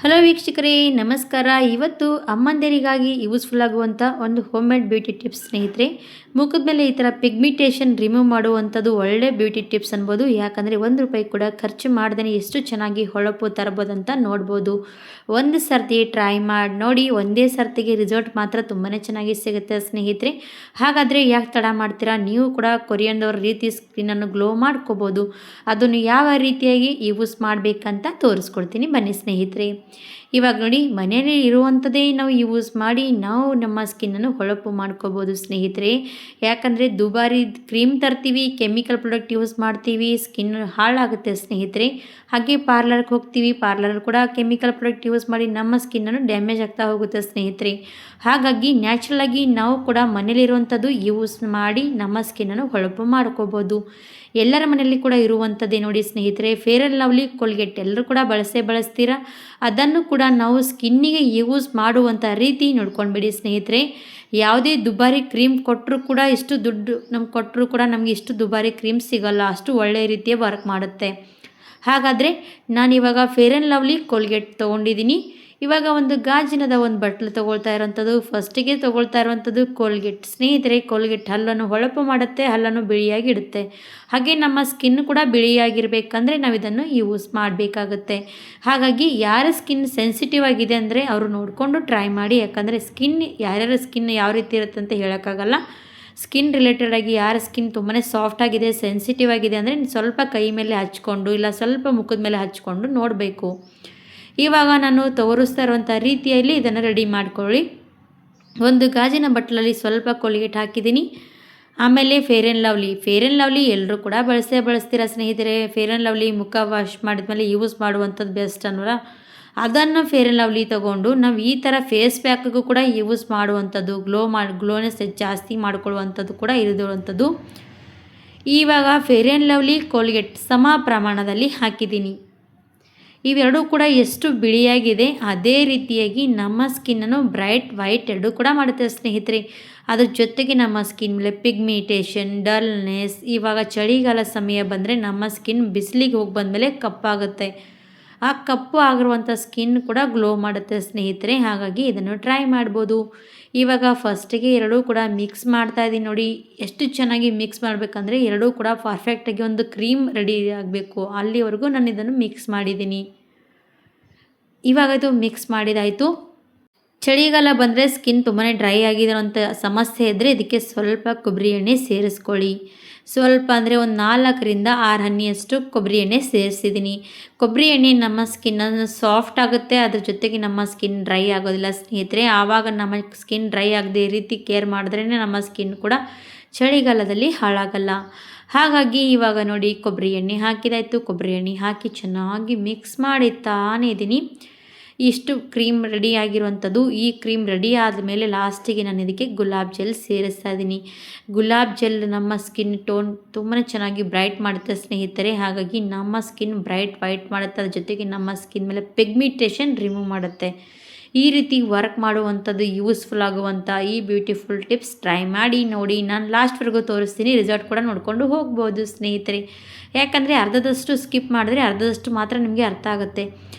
Hello ವೀಕ್ಷಕರೇ, ನಮಸ್ಕಾರ. ಇವತ್ತು ಅಮ್ಮಂದಿರಿಗಾಗಿ ಯೂಸ್ಫುಲ್ ಆಗುವಂಥ ಒಂದು ಹೋಮ್ ಮೇಡ್ ಬ್ಯೂಟಿ ಟಿಪ್ಸ್ ಸ್ನೇಹಿತರೆ. ಮುಖದ ಮೇಲೆ ಈ ಥರ ಪಿಗ್ಮಿಟೇಷನ್ ರಿಮೂವ್ ಮಾಡುವಂಥದ್ದು ಒಳ್ಳೆ ಬ್ಯೂಟಿ ಟಿಪ್ಸ್ ಅನ್ಬೋದು. ಯಾಕಂದರೆ ₹1 ಕೂಡ ಖರ್ಚು ಮಾಡ್ದೇ ಎಷ್ಟು ಚೆನ್ನಾಗಿ ಹೊಳಪು ತರ್ಬೋದು ಅಂತ ನೋಡ್ಬೋದು. ಒಂದು ಸರ್ತಿ ಟ್ರೈ ಮಾಡಿ ನೋಡಿ, ಒಂದೇ ಸರ್ತಿಗೆ ರಿಸಲ್ಟ್ ಮಾತ್ರ ತುಂಬಾ ಚೆನ್ನಾಗಿ ಸಿಗುತ್ತೆ ಸ್ನೇಹಿತರೆ. ಹಾಗಾದರೆ ಯಾಕೆ ತಡ ಮಾಡ್ತೀರಾ? ನೀವು ಕೂಡ ಕೊರಿಯನ್ದವ್ರ ರೀತಿ ಸ್ಕಿನ್ನನ್ನು ಗ್ಲೋ ಮಾಡ್ಕೋಬೋದು. ಅದನ್ನು ಯಾವ ರೀತಿಯಾಗಿ ಯೂಸ್ ಮಾಡಬೇಕಂತ ತೋರಿಸ್ಕೊಡ್ತೀನಿ, ಬನ್ನಿ ಸ್ನೇಹಿತರೆ. ಇವಾಗ ನೋಡಿ, ಮನೆಯಲ್ಲಿ ಇರುವಂಥದ್ದೇ ನಾವು ಯೂಸ್ ಮಾಡಿ ನಾವು ನಮ್ಮ ಸ್ಕಿನ್ನನ್ನು ಹೊಳಪು ಮಾಡ್ಕೋಬೋದು ಸ್ನೇಹಿತರೆ. ಯಾಕಂದರೆ ದುಬಾರಿ ಕ್ರೀಮ್ ತರ್ತೀವಿ, ಕೆಮಿಕಲ್ ಪ್ರಾಡಕ್ಟ್ ಯೂಸ್ ಮಾಡ್ತೀವಿ, ಸ್ಕಿನ್ ಹಾಳಾಗುತ್ತೆ ಸ್ನೇಹಿತರೆ. ಹಾಗೆ ಪಾರ್ಲರ್ಗೆ ಹೋಗ್ತೀವಿ, ಪಾರ್ಲರ್ ಕೂಡ ಕೆಮಿಕಲ್ ಪ್ರಾಡಕ್ಟ್ ಯೂಸ್ ಮಾಡಿ ನಮ್ಮ ಸ್ಕಿನ್ನನ್ನು ಡ್ಯಾಮೇಜ್ ಆಗ್ತಾ ಹೋಗುತ್ತೆ ಸ್ನೇಹಿತರೆ. ಹಾಗಾಗಿ ನ್ಯಾಚುರಲಾಗಿ ನಾವು ಕೂಡ ಮನೇಲಿರುವಂಥದ್ದು ಯೂಸ್ ಮಾಡಿ ನಮ್ಮ ಸ್ಕಿನ್ನನ್ನು ಹೊಳಪು ಮಾಡ್ಕೋಬೋದು. ಎಲ್ಲರ ಮನೆಯಲ್ಲಿ ಕೂಡ ಇರುವಂಥದ್ದೇ ನೋಡಿ ಸ್ನೇಹಿತರೆ, ಫೇರ್ ಆ್ಯಂಡ್ ಲವ್ಲಿ ಕೋಲ್ಗೇಟ್ ಎಲ್ಲರೂ ಕೂಡ ಬಳಸ್ತೀರಾ. ಅದನ್ನು ಕೂಡ ನಾವು ಸ್ಕಿನ್ನಿಗೆ ಯೂಸ್ ಮಾಡುವಂಥ ರೀತಿ ನೋಡ್ಕೊಂಡ್ಬಿಡಿ ಸ್ನೇಹಿತರೆ. ಯಾವುದೇ ದುಬಾರಿ ಕ್ರೀಮ್ ಕೊಟ್ಟರು ಕೂಡ ಇಷ್ಟು ದುಡ್ಡು ನಮ್ಗೆ ಕೊಟ್ಟರು ಕೂಡ ನಮಗೆ ಇಷ್ಟು ದುಬಾರಿ ಕ್ರೀಮ್ ಸಿಗೋಲ್ಲ, ಅಷ್ಟು ಒಳ್ಳೆಯ ರೀತಿಯ ವರ್ಕ್ ಮಾಡುತ್ತೆ. ಹಾಗಾದರೆ ನಾನಿವಾಗ ಫೇರ್ ಆ್ಯಂಡ್ ಲವ್ಲಿ ಕೋಲ್ಗೇಟ್ ತೊಗೊಂಡಿದ್ದೀನಿ. ಇವಾಗ ಒಂದು ಗಾಜಿನದ ಒಂದು ಬಟ್ಲು ತೊಗೊಳ್ತಾ ಇರೋವಂಥದ್ದು. ಫಸ್ಟಿಗೆ ತೊಗೊಳ್ತಾ ಇರುವಂಥದ್ದು ಕೋಲ್ಗೇಟ್ ಸ್ನೇಹಿತರೆ. ಕೋಲ್ಗೇಟ್ ಹಲ್ಲನ್ನು ಹೊಳಪು ಮಾಡುತ್ತೆ, ಹಲ್ಲನ್ನು ಬಿಳಿಯಾಗಿ ಇಡುತ್ತೆ. ಹಾಗೆ ನಮ್ಮ ಸ್ಕಿನ್ ಕೂಡ ಬಿಳಿಯಾಗಿರಬೇಕಂದ್ರೆ ನಾವು ಇದನ್ನು ಯೂಸ್ ಮಾಡಬೇಕಾಗುತ್ತೆ. ಹಾಗಾಗಿ ಯಾರ ಸ್ಕಿನ್ ಸೆನ್ಸಿಟಿವ್ ಆಗಿದೆ ಅಂದರೆ ಅವರು ನೋಡಿಕೊಂಡು ಟ್ರೈ ಮಾಡಿ. ಯಾಕಂದರೆ ಯಾರ್ಯಾರ ಸ್ಕಿನ್ ಯಾವ ರೀತಿ ಇರುತ್ತೆ ಅಂತ ಹೇಳೋಕ್ಕಾಗಲ್ಲ. ಸ್ಕಿನ್ ರಿಲೇಟೆಡ್ ಆಗಿ ಯಾರ ಸ್ಕಿನ್ ತುಂಬಾ ಸಾಫ್ಟ್ ಆಗಿದೆ, ಸೆನ್ಸಿಟಿವ್ ಆಗಿದೆ ಅಂದರೆ ಸ್ವಲ್ಪ ಕೈ ಮೇಲೆ ಹಚ್ಕೊಂಡು ಇಲ್ಲ ಸ್ವಲ್ಪ ಮುಖದ ಮೇಲೆ ಹಚ್ಕೊಂಡು ನೋಡಬೇಕು. ಇವಾಗ ನಾನು ತೋರಿಸ್ತಾ ಇರುವಂಥ ರೀತಿಯಲ್ಲಿ ಇದನ್ನು ರೆಡಿ ಮಾಡ್ಕೊಳ್ಳಿ. ಒಂದು ಗಾಜಿನ ಬಟ್ಲಲ್ಲಿ ಸ್ವಲ್ಪ ಕೋಲ್ಗೇಟ್ ಹಾಕಿದ್ದೀನಿ. ಆಮೇಲೆ ಫೇರ್ ಆ್ಯಂಡ್ ಲವ್ಲಿ ಎಲ್ಲರೂ ಕೂಡ ಬಳಸ್ತೀರಾ ಸ್ನೇಹಿತರೆ. ಫೇರ್ ಆ್ಯಂಡ್ ಲವ್ಲಿ ಮುಖ ವಾಶ್ ಮಾಡಿದ್ಮೇಲೆ ಯೂಸ್ ಮಾಡುವಂಥದ್ದು ಬೆಸ್ಟ್ ಅನ್ನೋಲ್ಲ. ಅದನ್ನು ಫೇರ್ ಆ್ಯಂಡ್ ಲವ್ಲಿ ತೊಗೊಂಡು ನಾವು ಈ ಥರ ಫೇಸ್ ಪ್ಯಾಕ್ಗೂ ಕೂಡ ಯೂಸ್ ಮಾಡುವಂಥದ್ದು, ಗ್ಲೋನೆಸ್ ಜಾಸ್ತಿ ಮಾಡ್ಕೊಳ್ಳುವಂಥದ್ದು ಕೂಡ ಇರುವಂಥದ್ದು. ಇವಾಗ ಫೇರ್ ಆ್ಯಂಡ್ ಲವ್ಲಿ ಕೋಲ್ಗೇಟ್ ಸಮ ಪ್ರಮಾಣದಲ್ಲಿ ಹಾಕಿದ್ದೀನಿ. ಇವೆರಡೂ ಕೂಡ ಎಷ್ಟು ಬಿಳಿಯಾಗಿದೆ ಅದೇ ರೀತಿಯಾಗಿ ನಮ್ಮ ಸ್ಕಿನ್ನನ್ನು ಬ್ರೈಟ್ ವೈಟ್ ಎರಡೂ ಕೂಡ ಮಾಡುತ್ತೆ ಸ್ನೇಹಿತರೆ. ಅದ್ರ ಜೊತೆಗೆ ನಮ್ಮ ಸ್ಕಿನ್ ಮೇಲೆ ಪಿಗ್ಮಿಟೇಷನ್, ಡಲ್ನೆಸ್, ಇವಾಗ ಚಳಿಗಾಲ ಸಮಯ ಬಂದರೆ ನಮ್ಮ ಸ್ಕಿನ್ ಬಿಸಿಲಿಗೆ ಹೋಗಿ ಬಂದಮೇಲೆ ಕಪ್ಪಾಗುತ್ತೆ. ಆ ಕಪ್ಪು ಆಗಿರುವಂಥ ಸ್ಕಿನ್ ಕೂಡ ಗ್ಲೋ ಮಾಡುತ್ತೆ ಸ್ನೇಹಿತರೆ. ಹಾಗಾಗಿ ಇದನ್ನು ಟ್ರೈ ಮಾಡ್ಬೋದು. ಇವಾಗ ಫಸ್ಟಿಗೆ ಎರಡೂ ಕೂಡ ಮಿಕ್ಸ್ ಮಾಡ್ತಾ ಇದ್ದೀನಿ ನೋಡಿ. ಎಷ್ಟು ಚೆನ್ನಾಗಿ ಮಿಕ್ಸ್ ಮಾಡಬೇಕಂದ್ರೆ ಎರಡೂ ಕೂಡ ಪರ್ಫೆಕ್ಟಾಗಿ ಒಂದು ಕ್ರೀಮ್ ರೆಡಿ ಆಗಬೇಕು, ಅಲ್ಲಿವರೆಗೂ ನಾನು ಇದನ್ನು ಮಿಕ್ಸ್ ಮಾಡಿದ್ದೀನಿ. ಇವಾಗ ಇದು ಮಿಕ್ಸ್ ಮಾಡಿದಾಯಿತು. ಚಳಿಗಾಲ ಬಂದರೆ ಸ್ಕಿನ್ ತುಂಬಾ ಡ್ರೈ ಆಗಿರೋಂಥ ಸಮಸ್ಯೆ ಇದ್ದರೆ ಇದಕ್ಕೆ ಸ್ವಲ್ಪ ಕೊಬ್ಬರಿ ಎಣ್ಣೆ ಸೇರಿಸ್ಕೊಳ್ಳಿ. ಸ್ವಲ್ಪ ಅಂದರೆ ಒಂದು 4ರಿಂದ 6 ಹನಿಯಷ್ಟು ಕೊಬ್ಬರಿ ಎಣ್ಣೆ ಸೇರಿಸಿದ್ದೀನಿ. ಕೊಬ್ಬರಿ ಎಣ್ಣೆ ನಮ್ಮ ಸ್ಕಿನ್ನನ್ನು ಸಾಫ್ಟ್ ಆಗುತ್ತೆ, ಅದ್ರ ಜೊತೆಗೆ ನಮ್ಮ ಸ್ಕಿನ್ ಡ್ರೈ ಆಗೋದಿಲ್ಲ ಸ್ನೇಹಿತರೆ. ಆವಾಗ ನಮ್ಮ ಸ್ಕಿನ್ ಡ್ರೈ ಆಗದೆ ಈ ರೀತಿ ಕೇರ್ ಮಾಡಿದ್ರೇ ನಮ್ಮ ಸ್ಕಿನ್ ಕೂಡ ಚಳಿಗಾಲದಲ್ಲಿ ಹಾಳಾಗಲ್ಲ. ಹಾಗಾಗಿ ಇವಾಗ ನೋಡಿ ಕೊಬ್ಬರಿ ಎಣ್ಣೆ ಹಾಕಿದಾಯಿತು. ಕೊಬ್ಬರಿ ಎಣ್ಣೆ ಹಾಕಿ ಚೆನ್ನಾಗಿ ಮಿಕ್ಸ್ ಮಾಡಿ ತಾನೇ ಇದ್ದೀನಿ. ಇಷ್ಟು ಕ್ರೀಮ್ ರೆಡಿ ಆಗಿರುವಂಥದ್ದು. ಈ ಕ್ರೀಮ್ ರೆಡಿ ಆದಮೇಲೆ ಲಾಸ್ಟಿಗೆ ನಾನು ಇದಕ್ಕೆ ಗುಲಾಬ್ ಜೆಲ್ ಸೇರಿಸ್ತಾ ಇದ್ದೀನಿ. ಗುಲಾಬ್ ಜೆಲ್ ನಮ್ಮ ಸ್ಕಿನ್ ಟೋನ್ ತುಂಬಾ ಚೆನ್ನಾಗಿ ಬ್ರೈಟ್ ಮಾಡುತ್ತೆ ಸ್ನೇಹಿತರೆ. ಹಾಗಾಗಿ ನಮ್ಮ ಸ್ಕಿನ್ ಬ್ರೈಟ್ ವೈಟ್ ಮಾಡುತ್ತೆ, ಅದ್ರ ಜೊತೆಗೆ ನಮ್ಮ ಸ್ಕಿನ್ ಮೇಲೆ ಪಿಗ್ಮಿಟೇಷನ್ ರಿಮೂವ್ ಮಾಡುತ್ತೆ. ಈ ರೀತಿ ವರ್ಕ್ ಮಾಡುವಂಥದ್ದು ಯೂಸ್ಫುಲ್ ಆಗುವಂಥ ಈ ಬ್ಯೂಟಿಫುಲ್ ಟಿಪ್ಸ್ ಟ್ರೈ ಮಾಡಿ ನೋಡಿ. ನಾನು ಲಾಸ್ಟ್ವರೆಗೂ ತೋರಿಸ್ತೀನಿ, ರಿಸಲ್ಟ್ ಕೂಡ ನೋಡಿಕೊಂಡು ಹೋಗ್ಬೋದು ಸ್ನೇಹಿತರೆ. ಯಾಕಂದರೆ ಅರ್ಧದಷ್ಟು ಸ್ಕಿಪ್ ಮಾಡಿದ್ರೆ ಅರ್ಧದಷ್ಟು ಮಾತ್ರ ನಿಮಗೆ ಅರ್ಥ ಆಗುತ್ತೆ.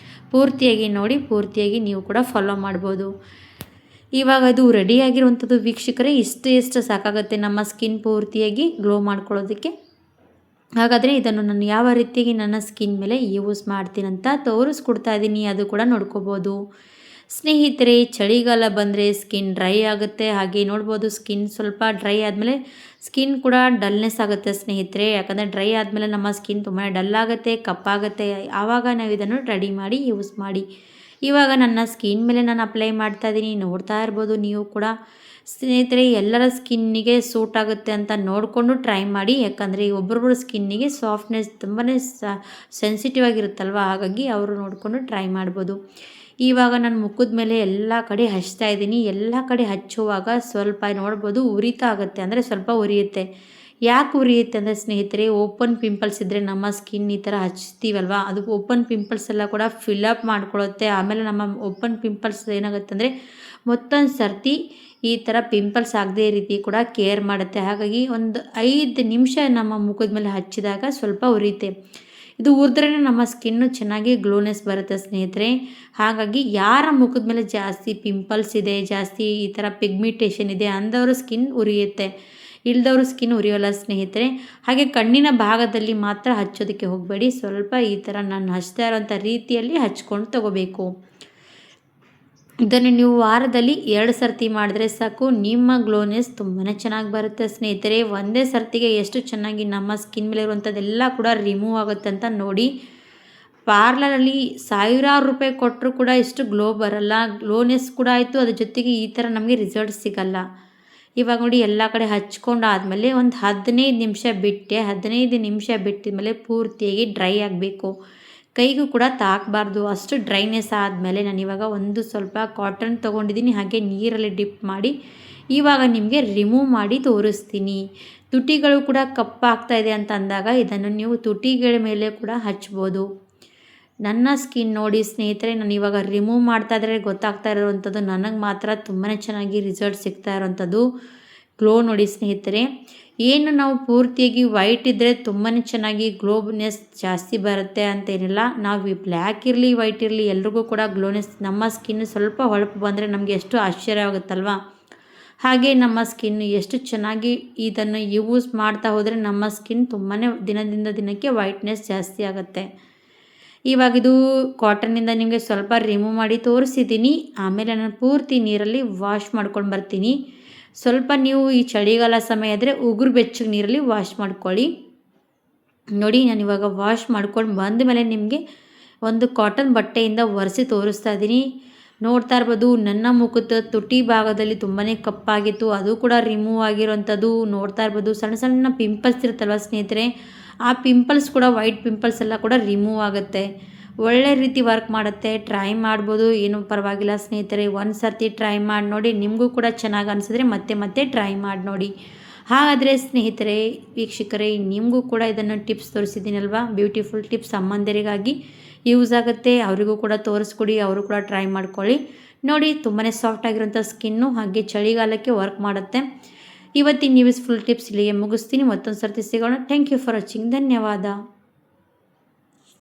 ಪೂರ್ತಿಯಾಗಿ ನೋಡಿ, ಪೂರ್ತಿಯಾಗಿ ನೀವು ಕೂಡ ಫಾಲೋ ಮಾಡ್ಬೋದು. ಇವಾಗ ಅದು ರೆಡಿಯಾಗಿರುವಂಥದ್ದು ವೀಕ್ಷಕರೇ. ಎಷ್ಟು ಸಾಕಾಗುತ್ತೆ ನಮ್ಮ ಸ್ಕಿನ್ ಪೂರ್ತಿಯಾಗಿ ಗ್ಲೋ ಮಾಡ್ಕೊಳ್ಳೋದಕ್ಕೆ. ಹಾಗಾದರೆ ಇದನ್ನು ನಾನು ಯಾವ ರೀತಿಯಾಗಿ ನನ್ನ ಸ್ಕಿನ್ ಮೇಲೆ ಯೂಸ್ ಮಾಡ್ತೀನಂತ ತೋರಿಸ್ಕೊಡ್ತಾ ಇದ್ದೀನಿ, ಅದು ಕೂಡ ನೋಡ್ಕೋಬೋದು ಸ್ನೇಹಿತರೆ. ಚಳಿಗಾಲ ಬಂದರೆ ಸ್ಕಿನ್ ಡ್ರೈ ಆಗುತ್ತೆ. ಹಾಗೆ ನೋಡ್ಬೋದು ಸ್ಕಿನ್ ಸ್ವಲ್ಪ ಡ್ರೈ ಆದಮೇಲೆ ಸ್ಕಿನ್ ಕೂಡ ಡಲ್ನೆಸ್ ಆಗುತ್ತೆ ಸ್ನೇಹಿತರೆ. ಯಾಕಂದರೆ ಡ್ರೈ ಆದಮೇಲೆ ನಮ್ಮ ಸ್ಕಿನ್ ತುಂಬಾ ಡಲ್ ಆಗುತ್ತೆ, ಕಪ್ಪಾಗುತ್ತೆ. ಆವಾಗ ನಾವು ಇದನ್ನು ರೆಡಿ ಮಾಡಿ ಯೂಸ್ ಮಾಡಿ. ಇವಾಗ ನನ್ನ ಸ್ಕಿನ್ ಮೇಲೆ ನಾನು ಅಪ್ಲೈ ಮಾಡ್ತಾ ಇದ್ದೀನಿ, ನೋಡ್ತಾ ಇರ್ಬೋದು ನೀವು ಕೂಡ ಸ್ನೇಹಿತರೆ. ಎಲ್ಲರ ಸ್ಕಿನ್ನಿಗೆ ಸೂಟ್ ಆಗುತ್ತೆ ಅಂತ ನೋಡಿಕೊಂಡು ಟ್ರೈ ಮಾಡಿ. ಯಾಕಂದರೆ ಒಬ್ಬೊಬ್ಬರ ಸ್ಕಿನ್ನಿಗೆ ಸಾಫ್ಟ್ನೆಸ್ ತುಂಬಾ ಸೆನ್ಸಿಟಿವ್ ಆಗಿರುತ್ತಲ್ವ, ಹಾಗಾಗಿ ಅವರು ನೋಡಿಕೊಂಡು ಟ್ರೈ ಮಾಡ್ಬೋದು. ಇವಾಗ ನಾನು ಮುಖದ ಮೇಲೆ ಎಲ್ಲ ಕಡೆ ಹಚ್ತಾ ಇದ್ದೀನಿ. ಎಲ್ಲ ಕಡೆ ಹಚ್ಚುವಾಗ ಸ್ವಲ್ಪ ನೋಡ್ಬೋದು ಉರಿತಾ ಆಗುತ್ತೆ, ಅಂದರೆ ಸ್ವಲ್ಪ ಉರಿಯುತ್ತೆ. ಯಾಕೆ ಉರಿಯುತ್ತೆ ಅಂದರೆ ಸ್ನೇಹಿತರೆ, ಓಪನ್ ಪಿಂಪಲ್ಸ್ ಇದ್ದರೆ ನಮ್ಮ ಸ್ಕಿನ್ ಈ ಥರ ಹಚ್ತೀವಲ್ವ, ಅದು ಓಪನ್ ಪಿಂಪಲ್ಸ್ ಎಲ್ಲ ಕೂಡ ಫಿಲಪ್ ಮಾಡ್ಕೊಳ್ಳುತ್ತೆ. ಆಮೇಲೆ ನಮ್ಮ ಓಪನ್ ಪಿಂಪಲ್ಸ್ ಏನಾಗುತ್ತೆ ಅಂದರೆ ಮತ್ತೊಂದು ಸರ್ತಿ ಈ ಥರ ಪಿಂಪಲ್ಸ್ ಆಗದೇ ರೀತಿ ಕೂಡ ಕೇರ್ ಮಾಡುತ್ತೆ. ಹಾಗಾಗಿ ಒಂದು 5 ನಿಮಿಷ ನಮ್ಮ ಮುಖದ ಮೇಲೆ ಹಚ್ಚಿದಾಗ ಸ್ವಲ್ಪ ಉರಿಯುತ್ತೆ. ಇದು ಉರಿದ್ರೇ ನಮ್ಮ ಸ್ಕಿನ್ನು ಚೆನ್ನಾಗಿ ಗ್ಲೋನೆಸ್ ಬರುತ್ತೆ ಸ್ನೇಹಿತರೆ. ಹಾಗಾಗಿ ಯಾರ ಮುಖದ ಮೇಲೆ ಜಾಸ್ತಿ ಪಿಂಪಲ್ಸ್ ಇದೆ, ಜಾಸ್ತಿ ಈ ಥರ ಪಿಗ್ಮಿಟೇಷನ್ ಇದೆ ಅಂದವರು ಸ್ಕಿನ್ ಉರಿಯುತ್ತೆ, ಇಲ್ದವರು ಸ್ಕಿನ್ ಉರಿಯೋಲ್ಲ ಸ್ನೇಹಿತರೆ. ಹಾಗೆ ಕಣ್ಣಿನ ಭಾಗದಲ್ಲಿ ಮಾತ್ರ ಹಚ್ಚೋದಕ್ಕೆ ಹೋಗಬೇಡಿ. ಸ್ವಲ್ಪ ಈ ಥರ ನಾನು ಹಚ್ತಾ ಇರೋಂಥ ರೀತಿಯಲ್ಲಿ ಹಚ್ಕೊಂಡು ತಗೋಬೇಕು. ಇದನ್ನು ನೀವು ವಾರದಲ್ಲಿ 2 ಸರ್ತಿ ಮಾಡಿದ್ರೆ ಸಾಕು, ನಿಮ್ಮ ಗ್ಲೋನೆಸ್ ತುಂಬಾ ಚೆನ್ನಾಗಿ ಬರುತ್ತೆ ಸ್ನೇಹಿತರೆ. ಒಂದೇ ಸರ್ತಿಗೆ ಎಷ್ಟು ಚೆನ್ನಾಗಿ ನಮ್ಮ ಸ್ಕಿನ್ ಮೇಲೆ ಇರುವಂಥದ್ದೆಲ್ಲ ಕೂಡ ರಿಮೂವ್ ಆಗುತ್ತೆ ಅಂತ ನೋಡಿ. ಪಾರ್ಲರಲ್ಲಿ ಸಾವಿರಾರು ರೂಪಾಯಿ ಕೊಟ್ಟರು ಕೂಡ ಇಷ್ಟು ಗ್ಲೋ ಬರಲ್ಲ, ಗ್ಲೋನೆಸ್ ಕೂಡ ಆಯಿತು, ಅದ್ರ ಜೊತೆಗೆ ಈ ಥರ ನಮಗೆ ರಿಸಲ್ಟ್ ಸಿಗಲ್ಲ. ಇವಾಗ ನೋಡಿ ಎಲ್ಲ ಕಡೆ ಹಚ್ಕೊಂಡು ಆದಮೇಲೆ ಒಂದು 15 ನಿಮಿಷ ಬಿಟ್ಟೆ. 15 ನಿಮಿಷ ಬಿಟ್ಟಿದ ಮೇಲೆ ಪೂರ್ತಿಯಾಗಿ ಡ್ರೈ ಆಗಬೇಕು. ಕೈಗೂ ಕೂಡ ತಾಕಬಾರ್ದು, ಅಷ್ಟು ಡ್ರೈನೆಸ್ ಆದಮೇಲೆ ನಾನಿವಾಗ ಒಂದು ಸ್ವಲ್ಪ ಕಾಟನ್ ತೊಗೊಂಡಿದ್ದೀನಿ, ಹಾಗೆ ನೀರಲ್ಲಿ ಡಿಪ್ ಮಾಡಿ ಇವಾಗ ನಿಮಗೆ ರಿಮೂವ್ ಮಾಡಿ ತೋರಿಸ್ತೀನಿ. ತುಟಿಗಳು ಕೂಡ ಕಪ್ಪಾಗ್ತಾಯಿದೆ ಅಂತ ಅಂದಾಗ ಇದನ್ನು ನೀವು ತುಟಿಗಳ ಮೇಲೆ ಕೂಡ ಹಚ್ಬೋದು. ನನ್ನ ಸ್ಕಿನ್ ನೋಡಿ ಸ್ನೇಹಿತರೆ, ನಾನು ಇವಾಗ ರಿಮೂವ್ ಮಾಡ್ತಾ ಇದ್ರೆ ಗೊತ್ತಾಗ್ತಾ ಇರೋವಂಥದ್ದು ನನಗೆ ಮಾತ್ರ ತುಂಬಾ ಚೆನ್ನಾಗಿ ರಿಸಲ್ಟ್ ಸಿಗ್ತಾ ಇರೋವಂಥದ್ದು. ಗ್ಲೋ ನೋಡಿ ಸ್ನೇಹಿತರೆ, ಏನು ನಾವು ಪೂರ್ತಿಯಾಗಿ ವೈಟ್ ಇದ್ದರೆ ತುಂಬಾ ಚೆನ್ನಾಗಿ ಗ್ಲೋನೆಸ್ ಜಾಸ್ತಿ ಬರುತ್ತೆ ಅಂತೇನಿಲ್ಲ. ನಾವು ಬ್ಲ್ಯಾಕ್ ಇರಲಿ ವೈಟ್ ಇರಲಿ ಎಲ್ರಿಗೂ ಕೂಡ ಗ್ಲೋನೆಸ್, ನಮ್ಮ ಸ್ಕಿನ್ ಸ್ವಲ್ಪ ಹೊಳಪು ಬಂದರೆ ನಮಗೆ ಎಷ್ಟು ಆಶ್ಚರ್ಯ ಆಗುತ್ತಲ್ವ. ಹಾಗೆ ನಮ್ಮ ಸ್ಕಿನ್ ಎಷ್ಟು ಚೆನ್ನಾಗಿ ಇದನ್ನು ಯೂಸ್ ಮಾಡ್ತಾ ಹೋದರೆ ನಮ್ಮ ಸ್ಕಿನ್ ತುಂಬಾ ದಿನದಿಂದ ದಿನಕ್ಕೆ ವೈಟ್ನೆಸ್ ಜಾಸ್ತಿ ಆಗುತ್ತೆ. ಇವಾಗ ಇದು ಕಾಟನ್ನಿಂದ ನಿಮಗೆ ಸ್ವಲ್ಪ ರಿಮೂವ್ ಮಾಡಿ ತೋರಿಸಿದ್ದೀನಿ. ಆಮೇಲೆ ನಾನು ಪೂರ್ತಿ ನೀರಲ್ಲಿ ವಾಶ್ ಮಾಡ್ಕೊಂಡು ಬರ್ತೀನಿ. ಸ್ವಲ್ಪ ನೀವು ಈ ಚಳಿಗಾಲ ಸಮಯ ಆದರೆ ಉಗುರು ಬೆಚ್ಚಗೆ ನೀರಲ್ಲಿ ವಾಶ್ ಮಾಡ್ಕೊಳ್ಳಿ. ನೋಡಿ ನಾನು ಇವಾಗ ವಾಶ್ ಮಾಡ್ಕೊಂಡು ಬಂದ ಮೇಲೆ ನಿಮಗೆ ಒಂದು ಕಾಟನ್ ಬಟ್ಟೆಯಿಂದ ಒರೆಸಿ ತೋರಿಸ್ತಾ ಇದ್ದೀನಿ. ನೋಡ್ತಾ ಇರ್ಬೋದು, ನನ್ನ ಮುಖದ ತುಟಿ ಭಾಗದಲ್ಲಿ ತುಂಬಾ ಕಪ್ಪಾಗಿತ್ತು, ಅದು ಕೂಡ ರಿಮೂವ್ ಆಗಿರೋವಂಥದ್ದು ನೋಡ್ತಾ ಇರ್ಬೋದು. ಸಣ್ಣ ಸಣ್ಣ ಪಿಂಪಲ್ಸ್ ಇರುತ್ತಲ್ವ ಸ್ನೇಹಿತರೆ, ಆ ಪಿಂಪಲ್ಸ್ ಕೂಡ ವೈಟ್ ಪಿಂಪಲ್ಸ್ ಎಲ್ಲ ಕೂಡ ರಿಮೂವ್ ಆಗುತ್ತೆ. ಒಳ್ಳೆ ರೀತಿ ವರ್ಕ್ ಮಾಡುತ್ತೆ. ಟ್ರೈ ಮಾಡ್ಬೋದು, ಏನೂ ಪರವಾಗಿಲ್ಲ ಸ್ನೇಹಿತರೆ. ಒಂದು ಸರ್ತಿ ಟ್ರೈ ಮಾಡಿ ನೋಡಿ, ನಿಮಗೂ ಕೂಡ ಚೆನ್ನಾಗಿ ಅನಿಸಿದ್ರೆ ಮತ್ತೆ ಮತ್ತೆ ಟ್ರೈ ಮಾಡಿ ನೋಡಿ. ಹಾಗಾದರೆ ಸ್ನೇಹಿತರೆ, ವೀಕ್ಷಕರೇ, ನಿಮಗೂ ಕೂಡ ಇದನ್ನು ಟಿಪ್ಸ್ ತೋರಿಸಿದ್ದೀನಲ್ವಾ, ಬ್ಯೂಟಿಫುಲ್ ಟಿಪ್ಸ್ ಅಮ್ಮಂದಿರಿಗಾಗಿ ಯೂಸ್ ಆಗುತ್ತೆ. ಅವರಿಗೂ ಕೂಡ ತೋರಿಸ್ಕೊಡಿ, ಅವರು ಕೂಡ ಟ್ರೈ ಮಾಡ್ಕೊಳ್ಳಿ. ನೋಡಿ ತುಂಬಾ ಸಾಫ್ಟ್ ಆಗಿರೋಂಥ ಸ್ಕಿನ್ನು, ಹಾಗೆ ಚಳಿಗಾಲಕ್ಕೆ ವರ್ಕ್ ಮಾಡುತ್ತೆ. ಇವತ್ತಿನ ಯೂಸ್ಫುಲ್ ಟಿಪ್ಸ್ ಇಲ್ಲಿಗೆ ಮುಗಿಸ್ತೀನಿ. ಮತ್ತೊಂದು ಸರ್ತಿ ಸಿಗೋಣ. Thank you for watching. ಧನ್ಯವಾದ.